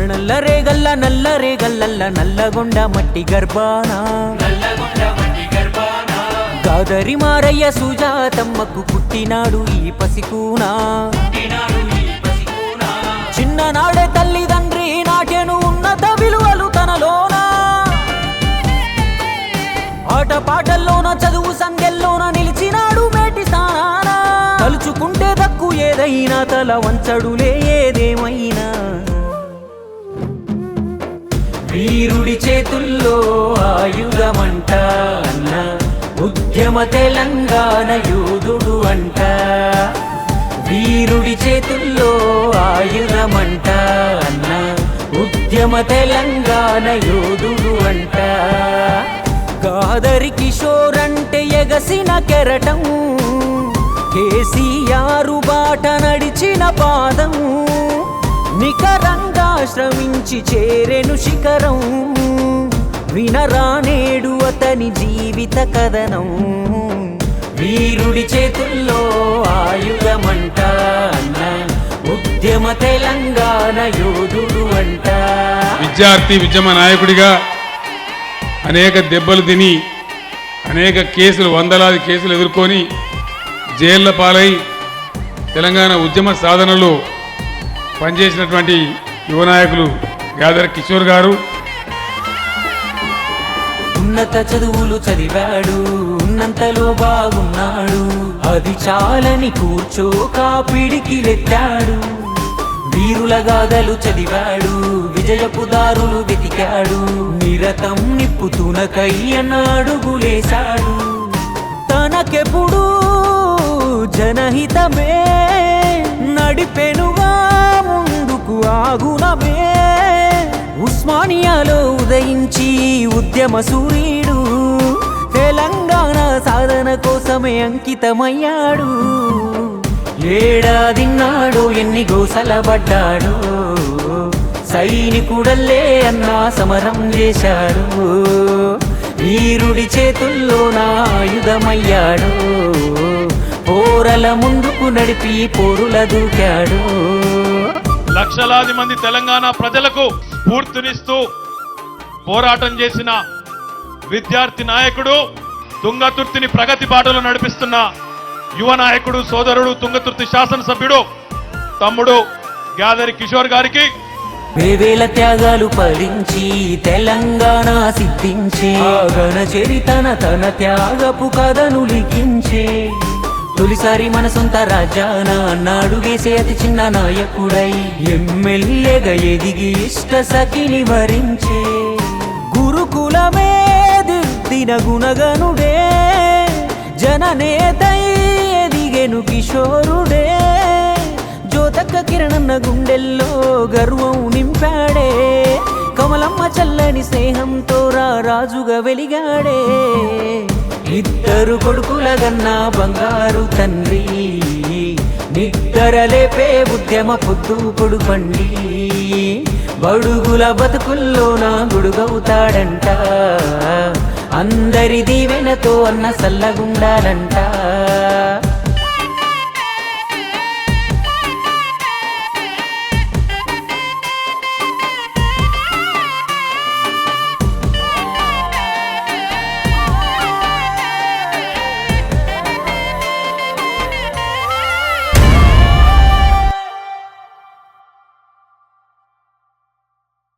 నల్ల రేగల్ల నల్లగొండ మట్టి గర్భాన గాదరి మారయ్య సుజాతమ్మకు పుట్టినాడు ఈ పసికూనా. చిన్ననాడే తల్లిదండ్రి నాటెను ఉన్నత విలువలు తనలోన. ఆట పాటల్లోన చదువు సంధ్యల్లోన నిలిచినాడు మేటి స్థానాన. తలుచుకుంటే దక్కు ఏదైనా తల వంచడులే ఏదేమైనా. వీరుడి చేతుల్లో ఆయుధమంట అన్న ఉద్యమ తెలంగాణ యోధుడు అంట. వీరుడి చేతుల్లో ఆయుధమంట అన్న ఉద్యమ తెలంగాణ యోధుడు అంట. గాదరి కిషోర్ అంటే ఎగసిన కెరటం, కేసీఆర్ బాట నడిచిన పాదం. నికరంగా శ్రమించి చేరెను శిఖరం, వినరానేడు అతని జీవిత కథనం. వీరుడి చేతుల్లో ఆయుధమంట అన్న ఉద్యమ తెలంగాణ యోధుడు అంట. విద్యార్థి ఉద్యమ నాయకుడిగా అనేక దెబ్బలు తిని అనేక కేసులు వందలాది కేసులు ఎదుర్కొని జైళ్ల పాలై తెలంగాణ ఉద్యమ సాధనలో పనిచేసినటువంటి యువ నాయకులు గాదరి కిషోర్ గారు. ఉన్నత చదువులు చదివాడు, ఉన్నంతలో బాగున్నాడు. అది చాలని కూర్చోక పిడికిలెత్తాడు. వీరుల గాథలు చదివాడు, విజయపు దారులు వెతికాడు. నిరతం నిప్పుతునకై అడుగులేశాడు. తనకెప్పుడు జనహితమే నడిపెనుగా ముందుకు ఆగునమే. ఉస్మానియాలో ఉదయించి ఉద్యమ సూర్యుడు, తెలంగాణ సాధన కోసమే అంకితమయ్యాడు. ఏడాదిన్నాడు ఎన్ని గోసలబడ్డాడు, సైనికుడల్లే అన్నా సమరం చేశాడు. వీరుడి చేతుల్లో నా ఆయుధమయ్యాడు, పోరల ముందుకు నడిపి పోరుల దూకాడు. లక్షలాది మంది తెలంగాణ ప్రజలకు స్ఫూర్తినిస్తూ పోరాటం చేసిన విద్యార్థి నాయకుడు, తుంగతుర్తిని ప్రగతి బాటలో నడిపిస్తున్న యువ నాయకుడు, సోదరుడు, తుంగతుర్తి శాసనసభ్యుడు తమ్ముడు గాదరి కిషోర్ గారికి వేవేల త్యాగాలు ఫలించి తెలంగాణ సిద్ధించే గణ చరితన తన త్యాగపు కథను లిఖించే. తొలిసారి మన సొంత రాజ్యాన అన్నాడుగేసే అతి చిన్న నాయకుడై ఎమ్మెల్యేగా ఎదిగి ఇష్ట సఖిని వరించే. గురుకులమే దిద్దిన గుణగనుడే, జననేతై ఎదిగెను కిషోరుడే. జ్యోతక్క కిరణన్న గుండెల్లో గర్వం నింపాడే, కమలమ్మ చల్లని స్నేహంతో రాజుగా వెలిగాడే. ఇద్దరు కొడుకుల గన్నా బంగారు తండ్రి, నిద్దరలేపే ఉద్యమ పొద్దు పొడుపండి. బడుగుల బతుకుల్లో నా గుడుగవుతాడంట, అందరి దీవెనతో అన్న సల్లగుండాలంట.